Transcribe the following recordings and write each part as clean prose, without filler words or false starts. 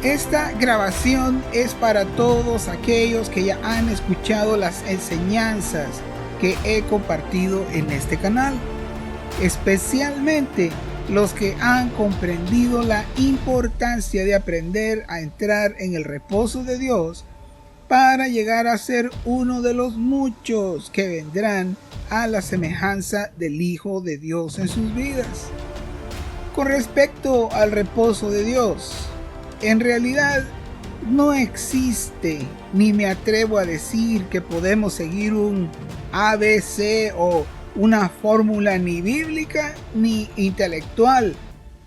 Esta grabación es para todos aquellos que ya han escuchado las enseñanzas que he compartido en este canal, especialmente los que han comprendido la importancia de aprender a entrar en el reposo de Dios para llegar a ser uno de los muchos que vendrán a la semejanza del Hijo de Dios en sus vidas. Con respecto al reposo de Dios, en realidad no existe, ni me atrevo a decir que podemos seguir un ABC o una fórmula ni bíblica ni intelectual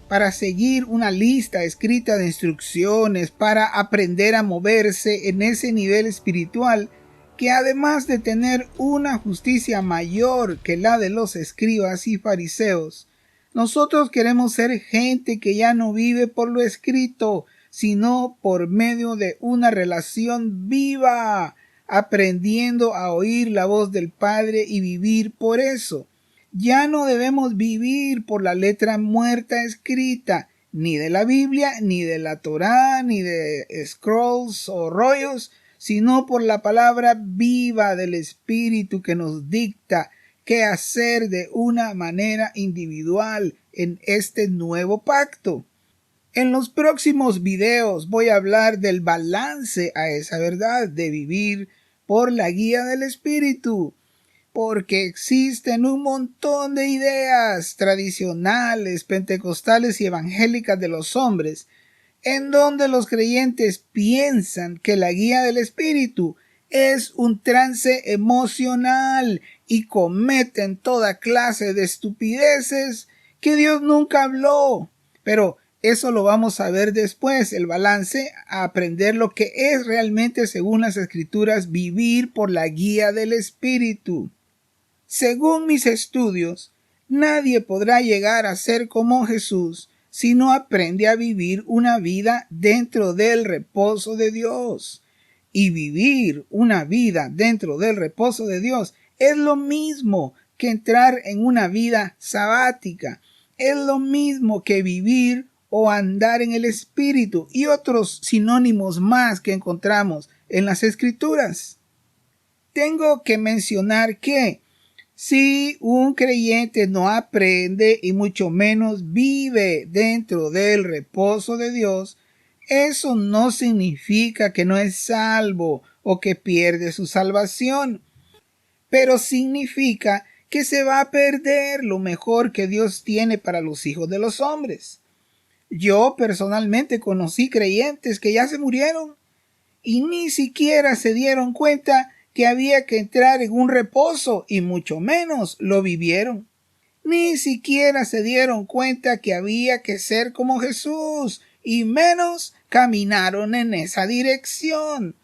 para seguir una lista escrita de instrucciones para aprender a moverse en ese nivel espiritual que, además de tener una justicia mayor que la de los escribas y fariseos, nosotros queremos ser gente que ya no vive por lo escrito, sino por medio de una relación viva, aprendiendo a oír la voz del Padre y vivir por eso. Ya no debemos vivir por la letra muerta escrita, ni de la Biblia, ni de la Torá, ni de scrolls o rollos, sino por la palabra viva del Espíritu que nos dicta qué hacer de una manera individual en este nuevo pacto. En los próximos videos voy a hablar del balance a esa verdad de vivir por la guía del Espíritu, porque existen un montón de ideas tradicionales, pentecostales y evangélicas de los hombres, en donde los creyentes piensan que la guía del Espíritu es un trance emocional y cometen toda clase de estupideces que Dios nunca habló. Pero eso lo vamos a ver después, el balance, a aprender lo que es realmente, según las Escrituras, vivir por la guía del Espíritu. Según mis estudios, nadie podrá llegar a ser como Jesús si no aprende a vivir una vida dentro del reposo de Dios. Y vivir una vida dentro del reposo de Dios es lo mismo que entrar en una vida sabática. Es lo mismo que vivir o andar en el Espíritu y otros sinónimos más que encontramos en las Escrituras. Tengo que mencionar que si un creyente no aprende y mucho menos vive dentro del reposo de Dios, eso no significa que no es salvo o que pierde su salvación, pero significa que se va a perder lo mejor que Dios tiene para los hijos de los hombres. Yo personalmente conocí creyentes que ya se murieron y ni siquiera se dieron cuenta que había que entrar en un reposo y mucho menos lo vivieron. Ni siquiera se dieron cuenta que había que ser como Jesús y menos caminaron en esa dirección.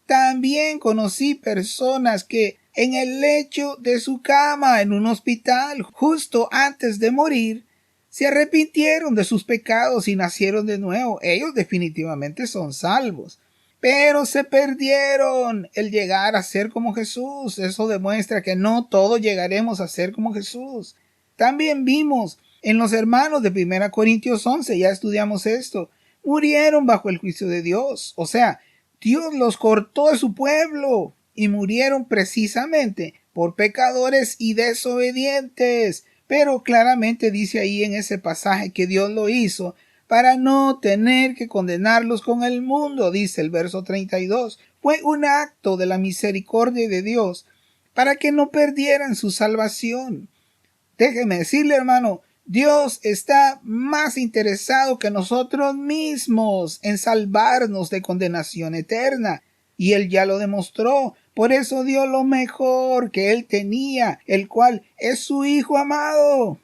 También conocí personas que en el lecho de su cama en un hospital, justo antes de morir, se arrepintieron de sus pecados y nacieron de nuevo. Ellos definitivamente son salvos, pero se perdieron el llegar a ser como Jesús. Eso demuestra que no todos llegaremos a ser como Jesús. También vimos en los hermanos de 1 Corintios 11, ya estudiamos esto, murieron bajo el juicio de Dios. O sea, Dios los cortó de su pueblo y murieron precisamente por pecadores y desobedientes. Pero claramente dice ahí en ese pasaje que Dios lo hizo para no tener que condenarlos con el mundo, dice el verso 32. Fue un acto de la misericordia de Dios para que no perdieran su salvación. Déjeme decirle, hermano, Dios está más interesado que nosotros mismos en salvarnos de condenación eterna. Y Él ya lo demostró. Por eso dio lo mejor que Él tenía, el cual es su Hijo amado.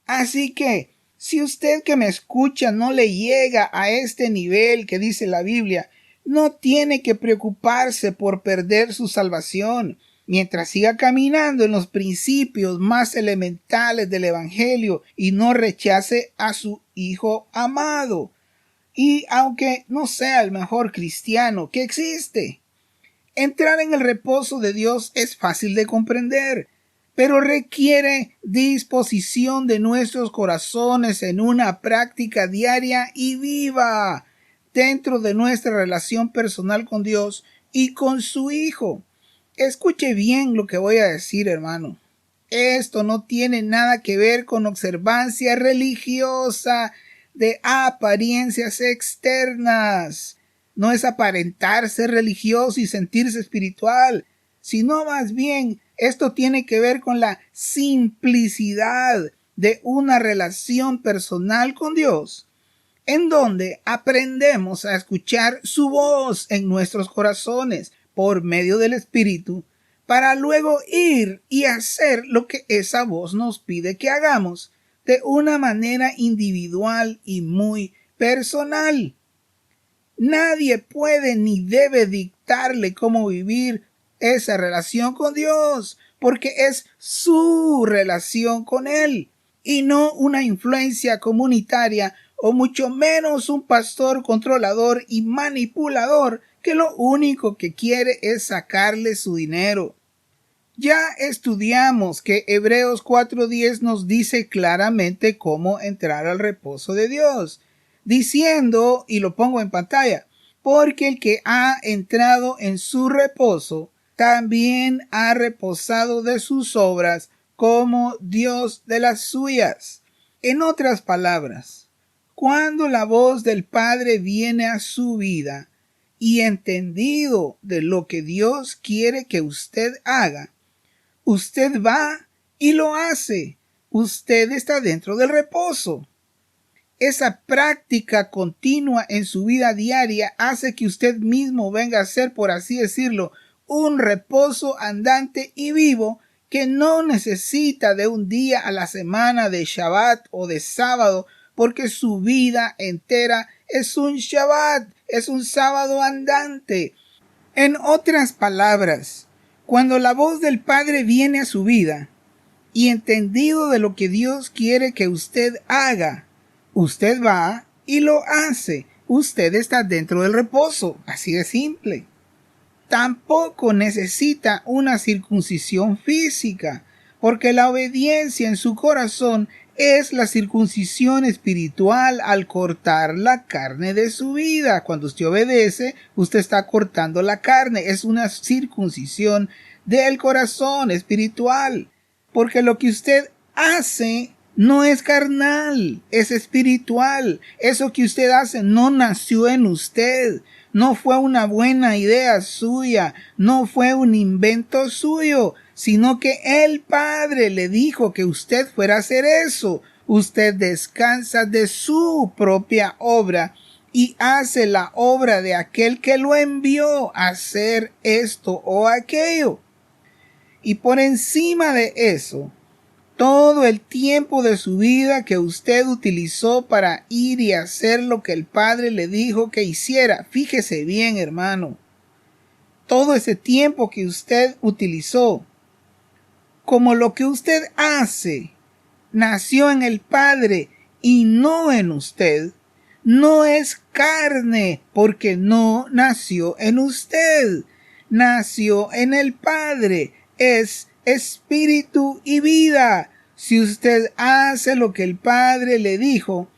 Así que, Si usted que me escucha no le llega a este nivel que dice la Biblia, no tiene que preocuparse por perder su salvación. Mientras siga caminando en los principios más elementales del Evangelio y no rechace a su Hijo amado. Y aunque no sea el mejor cristiano que existe, entrar en el reposo de Dios es fácil de comprender, pero requiere disposición de nuestros corazones en una práctica diaria y viva dentro de nuestra relación personal con Dios y con su Hijo. Escuche bien lo que voy a decir, hermano. Esto no tiene nada que ver con observancia religiosa de apariencias externas. No es aparentar ser religioso y sentirse espiritual, sino más bien esto tiene que ver con la simplicidad de una relación personal con Dios, en donde aprendemos a escuchar su voz en nuestros corazones por medio del Espíritu, para luego ir y hacer lo que esa voz nos pide que hagamos de una manera individual y muy personal. Nadie puede ni debe dictarle cómo vivir esa relación con Dios, porque es su relación con Él y no una influencia comunitaria o mucho menos un pastor controlador y manipulador que lo único que quiere es sacarle su dinero. Ya estudiamos que Hebreos 4:10 nos dice claramente cómo entrar al reposo de Dios, diciendo, y lo pongo en pantalla, porque el que ha entrado en su reposo, también ha reposado de sus obras, como Dios de las suyas. En otras palabras, cuando la voz del Padre viene a su vida, y entendido de lo que Dios quiere que usted haga, usted va y lo hace. Usted está dentro del reposo. Esa práctica continua en su vida diaria hace que usted mismo venga a ser, por así decirlo, un reposo andante y vivo que no necesita de un día a la semana de Shabbat o de sábado, porque su vida entera es un Shabbat, es un sábado andante. En otras palabras, cuando la voz del Padre viene a su vida y entendido de lo que Dios quiere que usted haga, usted va y lo hace. Usted está dentro del reposo, así de simple. Tampoco necesita una circuncisión física, porque la obediencia en su corazón es la circuncisión espiritual al cortar la carne de su vida. Cuando usted obedece, usted está cortando la carne. Es una circuncisión del corazón espiritual, porque lo que usted hace no es carnal, es espiritual. Eso que usted hace no nació en usted. No fue una buena idea suya, no fue un invento suyo, sino que el Padre le dijo que usted fuera a hacer eso. Usted descansa de su propia obra y hace la obra de aquel que lo envió a hacer esto o aquello. Y por encima de eso, todo el tiempo de su vida que usted utilizó para ir y hacer lo que el Padre le dijo que hiciera. Fíjese bien, hermano. Todo ese tiempo que usted utilizó, como lo que usted hace, nació en el Padre y no en usted, no es carne, porque no nació en usted. Nació en el Padre. Es espíritu y vida. Si usted hace lo que el Padre le dijo,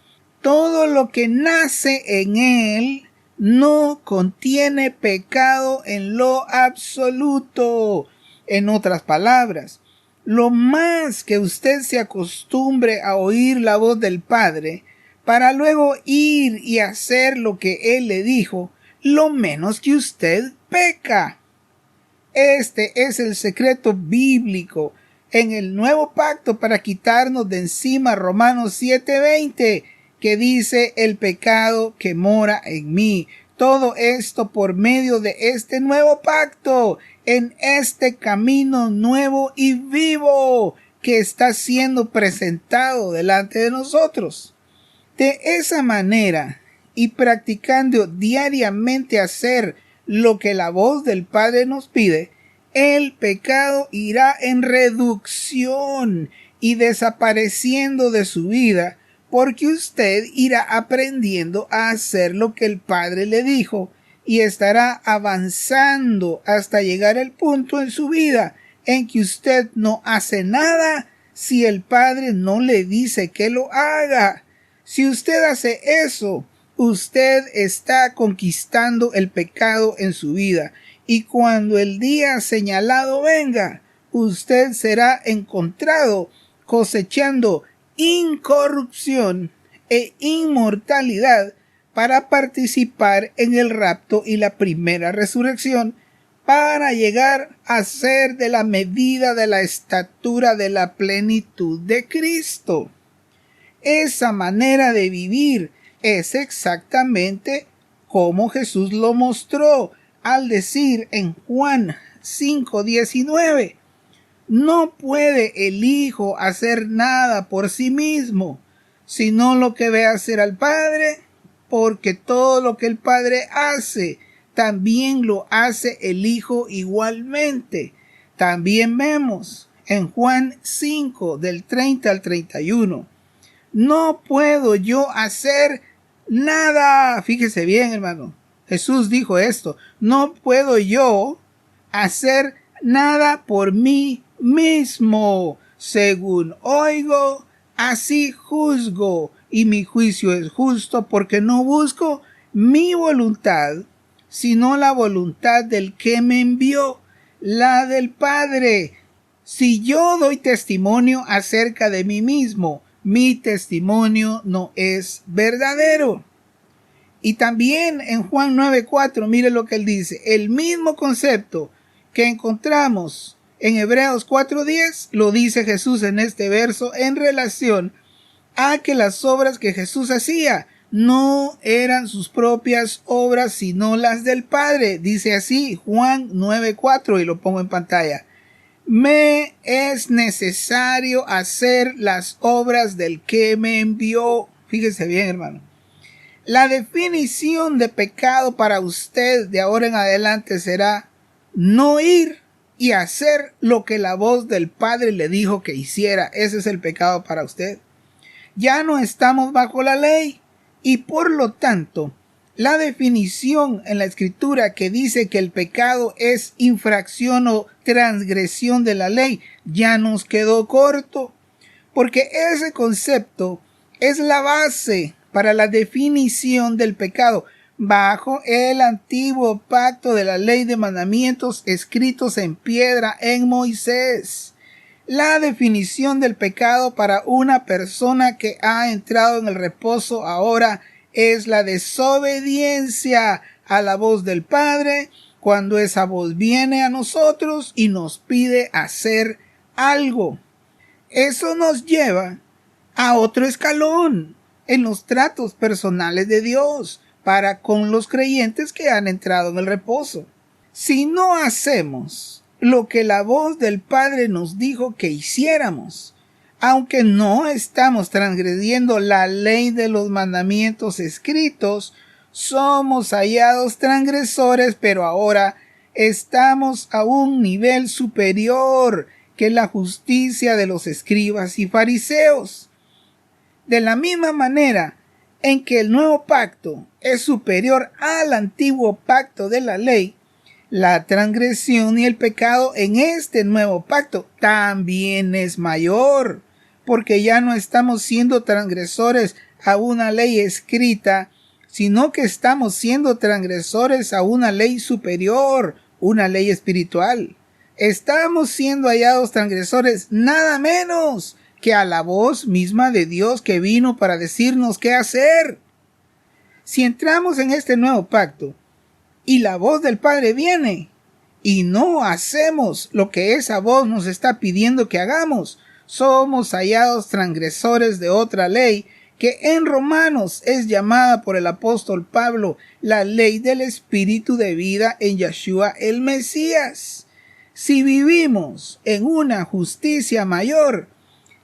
todo lo que nace en él no contiene pecado en lo absoluto. En otras palabras, lo más que usted se acostumbre a oír la voz del Padre para luego ir y hacer lo que Él le dijo, lo menos que usted peca. Este es el secreto bíblico en el nuevo pacto para quitarnos de encima Romanos 7:20, que dice el pecado que mora en mí. Todo esto por medio de este nuevo pacto, en este camino nuevo y vivo que está siendo presentado delante de nosotros. De esa manera, y practicando diariamente hacer lo que la voz del Padre nos pide, el pecado irá en reducción y desapareciendo de su vida, porque usted irá aprendiendo a hacer lo que el Padre le dijo y estará avanzando hasta llegar al punto en su vida en que usted no hace nada si el Padre no le dice que lo haga. Si usted hace eso, usted está conquistando el pecado en su vida, y cuando el día señalado venga, usted será encontrado cosechando incorrupción e inmortalidad para participar en el rapto y la primera resurrección, para llegar a ser de la medida de la estatura de la plenitud de Cristo. Esa manera de vivir es exactamente como Jesús lo mostró al decir en Juan 5:19, no puede el Hijo hacer nada por sí mismo, sino lo que ve hacer al Padre, porque todo lo que el Padre hace, también lo hace el Hijo igualmente. También vemos en Juan 5, del 30 al 31, no puedo yo hacer nada. Fíjese bien, hermano. Jesús dijo esto, no puedo yo hacer nada por mí mismo. Según oigo, así juzgo, y mi juicio es justo, porque no busco mi voluntad, sino la voluntad del que me envió, la del Padre. Si yo doy testimonio acerca de mí mismo, mi testimonio no es verdadero. Y también en Juan 9:4, mire lo que él dice, el mismo concepto que encontramos en Hebreos 4:10, lo dice Jesús en este verso en relación a que las obras que Jesús hacía no eran sus propias obras, sino las del Padre. Dice así Juan 9:4, y lo pongo en pantalla. Me es necesario hacer las obras del que me envió. Fíjese bien, hermano. La definición de pecado para usted de ahora en adelante será no ir y hacer lo que la voz del Padre le dijo que hiciera. Ese es el pecado para usted. Ya no estamos bajo la ley, y por lo tanto, la definición en la Escritura que dice que el pecado es infracción o transgresión de la ley ya nos quedó corto, porque ese concepto es la base para la definición del pecado bajo el antiguo pacto de la ley de mandamientos escritos en piedra en Moisés. La definición del pecado para una persona que ha entrado en el reposo ahora es la desobediencia a la voz del Padre, cuando esa voz viene a nosotros y nos pide hacer algo. Eso nos lleva a otro escalón en los tratos personales de Dios para con los creyentes que han entrado en el reposo. Si no hacemos lo que la voz del Padre nos dijo que hiciéramos, aunque no estamos transgrediendo la ley de los mandamientos escritos, somos hallados transgresores, pero ahora estamos a un nivel superior que la justicia de los escribas y fariseos. De la misma manera en que el nuevo pacto es superior al antiguo pacto de la ley, la transgresión y el pecado en este nuevo pacto también es mayor, porque ya no estamos siendo transgresores a una ley escrita, sino que estamos siendo transgresores a una ley superior, una ley espiritual. Estamos siendo hallados transgresores nada menos que a la voz misma de Dios que vino para decirnos qué hacer. Si entramos en este nuevo pacto y la voz del Padre viene y no hacemos lo que esa voz nos está pidiendo que hagamos, somos hallados transgresores de otra ley que en Romanos es llamada por el apóstol Pablo la ley del espíritu de vida en Yeshua el Mesías. Si vivimos en una justicia mayor,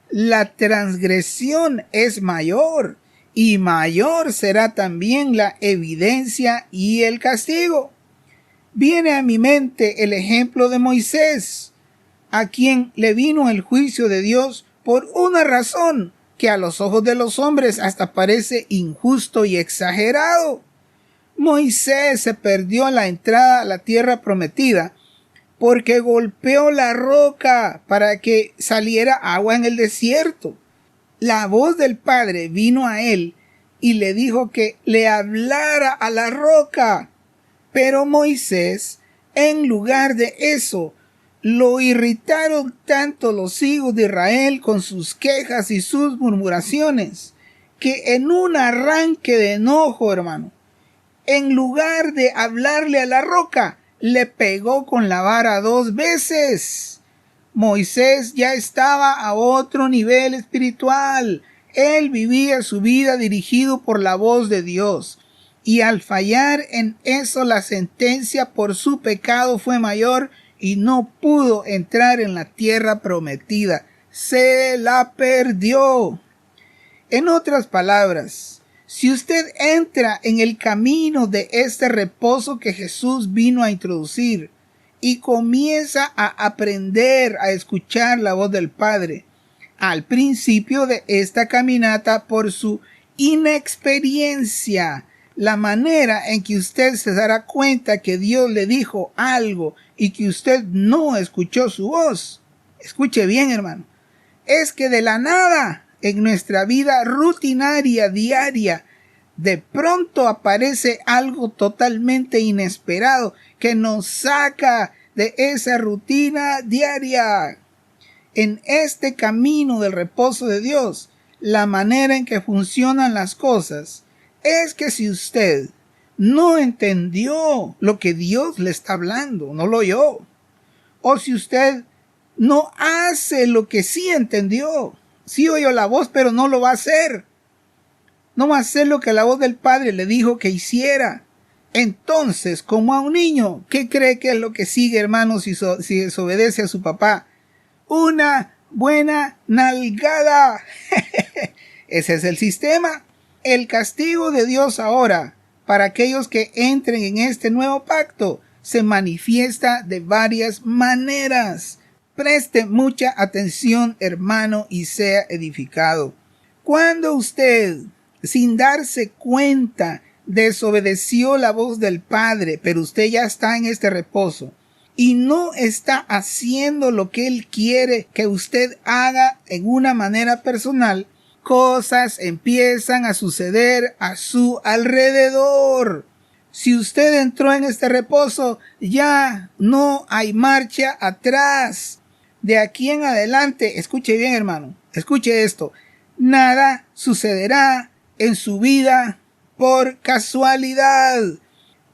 la transgresión es mayor, y mayor será también la evidencia y el castigo. Viene a mi mente el ejemplo de Moisés, a quien le vino el juicio de Dios por una razón que a los ojos de los hombres hasta parece injusto y exagerado. Moisés se perdió la entrada a la tierra prometida porque golpeó la roca para que saliera agua en el desierto. La voz del Padre vino a él y le dijo que le hablara a la roca. Pero Moisés, en lugar de eso, lo irritaron tanto los hijos de Israel con sus quejas y sus murmuraciones, que en un arranque de enojo, hermano, en lugar de hablarle a la roca, le pegó con la vara 2 veces. Moisés ya estaba a otro nivel espiritual. Él vivía su vida dirigido por la voz de Dios. Y al fallar en eso, la sentencia por su pecado fue mayor y no pudo entrar en la tierra prometida. Se la perdió. En otras palabras, si usted entra en el camino de este reposo que Jesús vino a introducir y comienza a aprender a escuchar la voz del Padre, al principio de esta caminata, por su inexperiencia, la manera en que usted se dará cuenta que Dios le dijo algo y que usted no escuchó su voz. Escuche bien, hermano. Es que de la nada, en nuestra vida rutinaria diaria, de pronto aparece algo totalmente inesperado que nos saca de esa rutina diaria. En este camino del reposo de Dios, la manera en que funcionan las cosas es que si usted no entendió lo que Dios le está hablando, no lo oyó, o si usted no hace lo que sí entendió, sí oyó la voz, pero no lo va a hacer, no va a hacer lo que la voz del Padre le dijo que hiciera, entonces, como a un niño, ¿qué cree que es lo que sigue, hermano, si desobedece a su papá? Una buena nalgada. Ese es el sistema. El castigo de Dios ahora, para aquellos que entren en este nuevo pacto, se manifiesta de varias maneras. Preste mucha atención, hermano, y sea edificado. Cuando usted, sin darse cuenta, desobedeció la voz del Padre, pero usted ya está en este reposo y no está haciendo lo que Él quiere que usted haga en una manera personal, cosas empiezan a suceder a su alrededor. Si usted entró en este reposo, ya no hay marcha atrás. De aquí en adelante, escuche bien, hermano, escuche esto, nada sucederá en su vida por casualidad.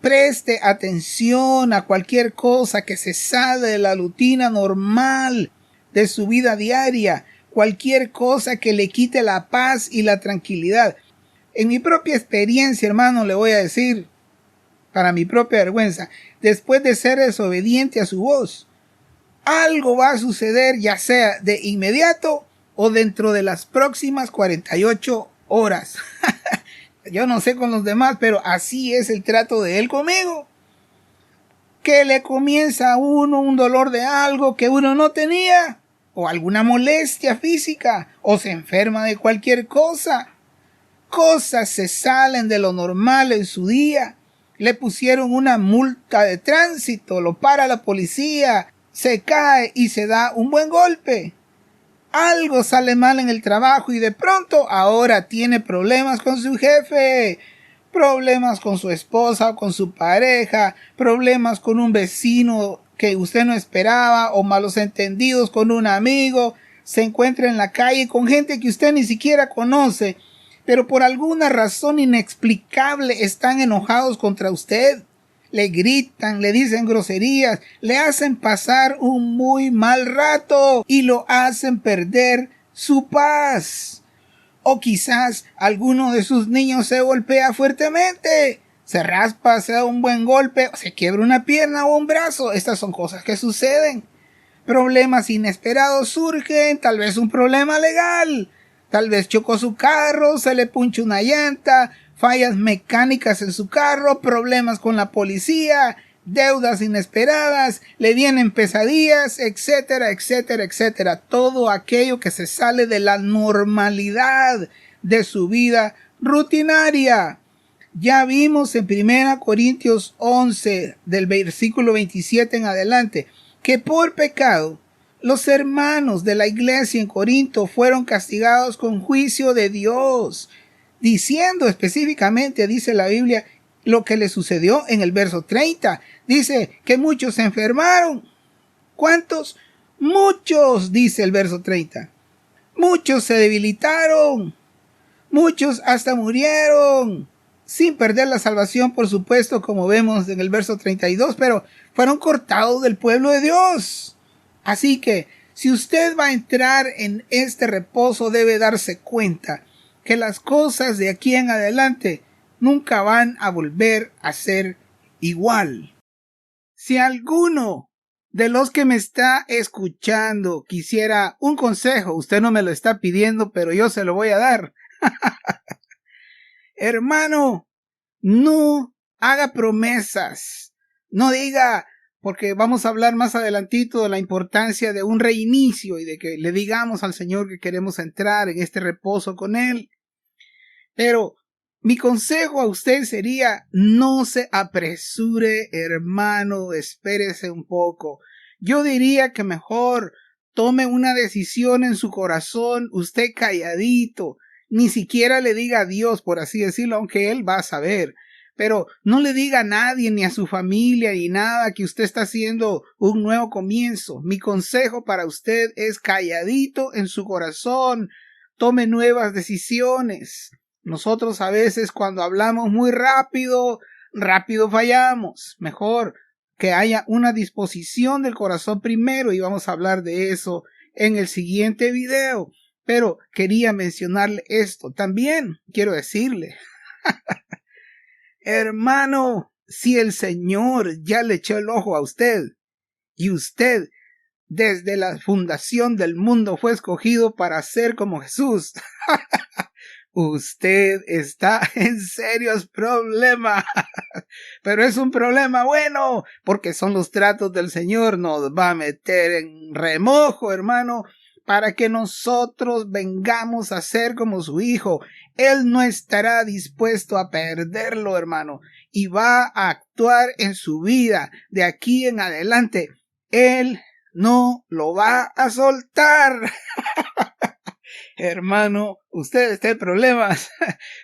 Preste atención a cualquier cosa que se sale de la rutina normal de su vida diaria, cualquier cosa que le quite la paz y la tranquilidad. En mi propia experiencia, hermano, le voy a decir, para mi propia vergüenza, después de ser desobediente a su voz, algo va a suceder, ya sea de inmediato o dentro de las próximas 48 horas. Yo no sé con los demás, pero así es el trato de Él conmigo. Que le comienza a uno un dolor de algo que uno no tenía, o alguna molestia física, o se enferma de cualquier cosa. Cosas se salen de lo normal en su día. Le pusieron una multa de tránsito, lo para la policía, se cae y se da un buen golpe. Algo sale mal en el trabajo y de pronto ahora tiene problemas con su jefe, problemas con su esposa o con su pareja, problemas con un vecino que usted no esperaba o malos entendidos con un amigo, se encuentra en la calle con gente que usted ni siquiera conoce, pero por alguna razón inexplicable están enojados contra usted. Le gritan, le dicen groserías, le hacen pasar un muy mal rato y lo hacen perder su paz. O quizás alguno de sus niños se golpea fuertemente, se raspa, se da un buen golpe, o se quiebra una pierna o un brazo. Estas son cosas que suceden. Problemas inesperados surgen, tal vez un problema legal. Tal vez chocó su carro, se le punchó una llanta, fallas mecánicas en su carro, problemas con la policía, deudas inesperadas, le vienen pesadillas, etcétera, etcétera, etcétera. Todo aquello que se sale de la normalidad de su vida rutinaria. Ya vimos en 1 Corintios 11, del versículo 27 en adelante, que por pecado los hermanos de la iglesia en Corinto fueron castigados con juicio de Dios, diciendo específicamente, dice la Biblia, lo que le sucedió en el verso 30. Dice que muchos se enfermaron. ¿Cuántos? Muchos, dice el verso 30. Muchos se debilitaron. Muchos hasta murieron. Sin perder la salvación, por supuesto, como vemos en el verso 32, pero fueron cortados del pueblo de Dios. Así que, si usted va a entrar en este reposo, debe darse cuenta que las cosas de aquí en adelante nunca van a volver a ser igual. Si alguno de los que me está escuchando quisiera un consejo, usted no me lo está pidiendo, pero yo se lo voy a dar. Hermano, no haga promesas. No diga, porque vamos a hablar más adelantito de la importancia de un reinicio y de que le digamos al Señor que queremos entrar en este reposo con Él. Pero mi consejo a usted sería, no se apresure, hermano, espérese un poco. Yo diría que mejor tome una decisión en su corazón, usted calladito. Ni siquiera le diga a Dios, por así decirlo, aunque Él va a saber. Pero no le diga a nadie, ni a su familia, ni nada, que usted está haciendo un nuevo comienzo. Mi consejo para usted es calladito en su corazón. Tome nuevas decisiones. Nosotros a veces cuando hablamos muy rápido fallamos. Mejor que haya una disposición del corazón primero, y vamos a hablar de eso en el siguiente video. Pero quería mencionarle esto. También quiero decirle, hermano, si el Señor ya le echó el ojo a usted y usted desde la fundación del mundo fue escogido para ser como Jesús, usted está en serios problemas. Pero es un problema bueno, porque son los tratos del Señor. Nos va a meter en remojo, hermano, para que nosotros vengamos a ser como su Hijo. Él no estará dispuesto a perderlo, hermano, y va a actuar en su vida de aquí en adelante. Él no lo va a soltar. Hermano, usted está en problemas,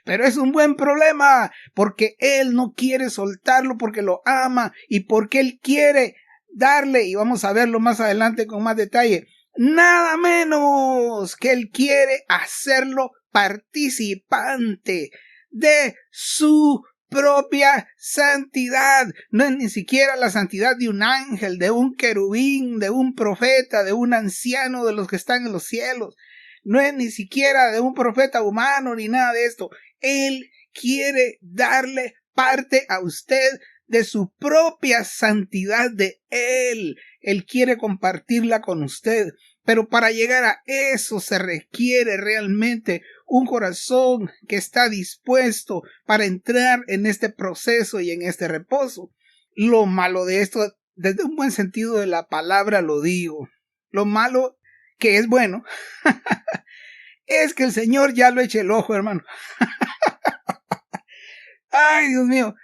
pero es un buen problema, porque Él no quiere soltarlo, porque lo ama y porque Él quiere darle, y vamos a verlo más adelante con más detalle, nada menos que Él quiere hacerlo participante de su propia santidad. No es ni siquiera la santidad de un ángel, de un querubín, de un profeta, de un anciano de los que están en los cielos. No es ni siquiera de un profeta humano ni nada de esto. Él quiere darle parte a usted de su propia santidad de Él. Él quiere compartirla con usted. Pero para llegar a eso se requiere realmente un corazón que está dispuesto para entrar en este proceso y en este reposo. Lo malo de esto, desde un buen sentido de la palabra lo digo, lo malo que es bueno, es que el Señor ya lo eche el ojo, hermano. Ay, Dios mío,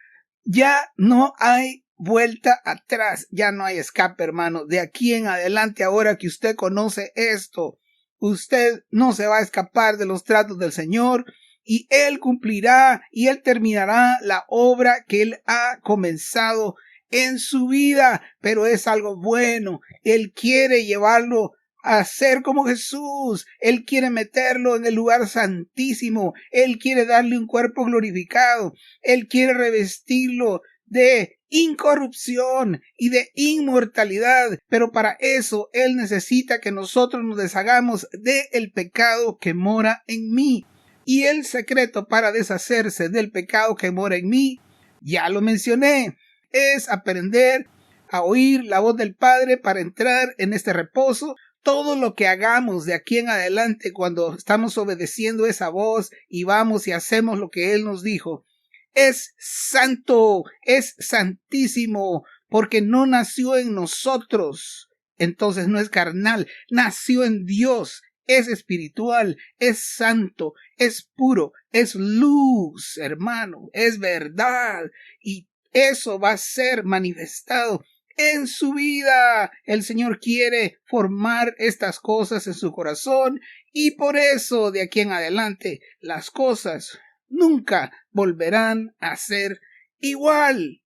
ya no hay vuelta atrás, ya no hay escape, hermano. De aquí en adelante, ahora que usted conoce esto, usted no se va a escapar de los tratos del Señor, y Él cumplirá y Él terminará la obra que Él ha comenzado en su vida. Pero es algo bueno. Él quiere llevarlo a ser como Jesús. Él quiere meterlo en el lugar santísimo. Él quiere darle un cuerpo glorificado. Él quiere revestirlo de incorrupción y de inmortalidad, pero para eso Él necesita que nosotros nos deshagamos del pecado que mora en mí. Y el secreto para deshacerse del pecado que mora en mí, ya lo mencioné, es aprender a oír la voz del Padre para entrar en este reposo. todo lo que hagamos de aquí en adelante cuando estamos obedeciendo esa voz y vamos y hacemos lo que Él nos dijo, es santo, es santísimo, porque no nació en nosotros. Entonces no es carnal, nació en Dios, es espiritual, es santo, es puro, es luz, hermano, es verdad. Y eso va a ser manifestado en su vida. El Señor quiere formar estas cosas en su corazón y por eso de aquí en adelante las cosas nunca volverán a ser igual.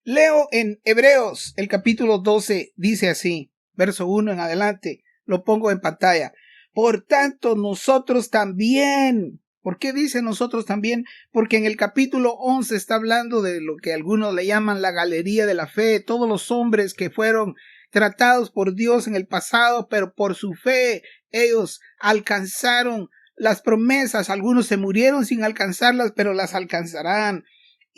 Leo en Hebreos, el capítulo 12, dice así, verso 1 en adelante, lo pongo en pantalla. Por tanto, nosotros también. ¿Por qué dice nosotros también? Porque en el capítulo 11 está hablando de lo que algunos le llaman la galería de la fe, todos los hombres que fueron tratados por Dios en el pasado, pero por su fe ellos alcanzaron las promesas. Algunos se murieron sin alcanzarlas, pero las alcanzarán.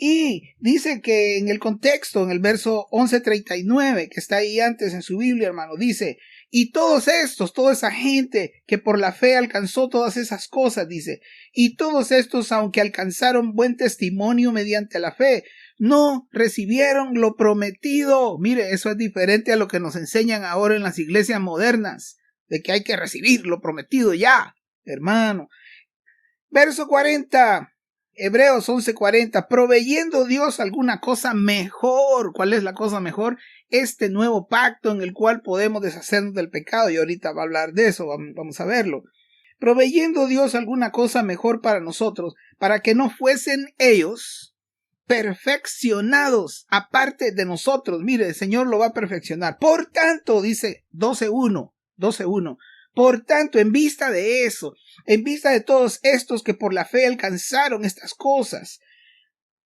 Y dice que en el contexto, en el verso 11:39, que está ahí antes en su Biblia, hermano, dice, y todos estos, toda esa gente que por la fe alcanzó todas esas cosas, dice, y todos estos, aunque alcanzaron buen testimonio mediante la fe, no recibieron lo prometido. Mire, eso es diferente a lo que nos enseñan ahora en las iglesias modernas, de que hay que recibir lo prometido ya, hermano. Verso 40. Hebreos 11:40, proveyendo Dios alguna cosa mejor. ¿Cuál es la cosa mejor? Este nuevo pacto en el cual podemos deshacernos del pecado, y ahorita va a hablar de eso, vamos a verlo. Proveyendo Dios alguna cosa mejor para nosotros, para que no fuesen ellos perfeccionados aparte de nosotros. Mire, el Señor lo va a perfeccionar. Por tanto, dice 12:1, por tanto, en vista de eso, en vista de todos estos que por la fe alcanzaron estas cosas,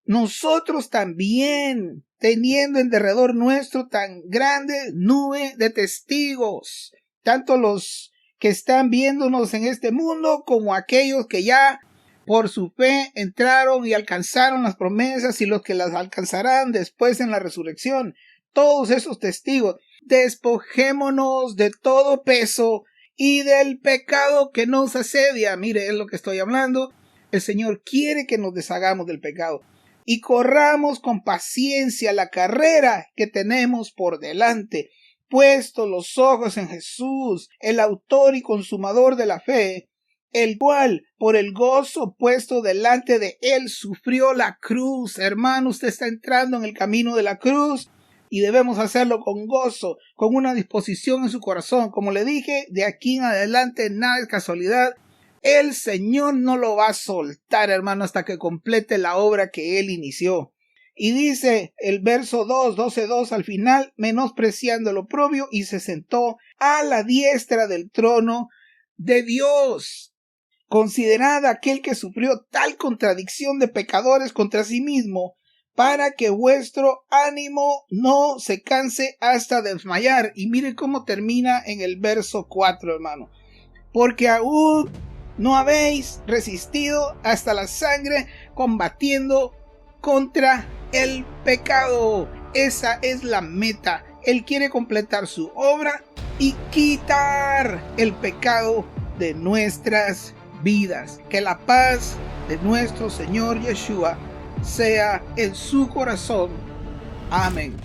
nosotros también, teniendo en derredor nuestro tan grande nube de testigos, tanto los que están viéndonos en este mundo como aquellos que ya por su fe entraron y alcanzaron las promesas y los que las alcanzarán después en la resurrección, todos esos testigos, despojémonos de todo peso y del pecado que nos asedia. Mire, es lo que estoy hablando. El Señor quiere que nos deshagamos del pecado y corramos con paciencia la carrera que tenemos por delante, puestos los ojos en Jesús, el autor y consumador de la fe, el cual por el gozo puesto delante de él sufrió la cruz. Hermano, usted está entrando en el camino de la cruz y debemos hacerlo con gozo, con una disposición en su corazón. Como le dije, de aquí en adelante nada es casualidad. El Señor no lo va a soltar, hermano, hasta que complete la obra que Él inició. Y dice el verso 12:2 al final, menospreciando lo propio, y se sentó a la diestra del trono de Dios. Considerad aquel que sufrió tal contradicción de pecadores contra sí mismo, para que vuestro ánimo no se canse hasta desmayar. Y mire cómo termina en el verso 4, hermano. Porque aún no habéis resistido hasta la sangre, combatiendo contra el pecado. Esa es la meta. Él quiere completar su obra y quitar el pecado de nuestras vidas. Que la paz de nuestro Señor Yeshua sea en su corazón. Amén.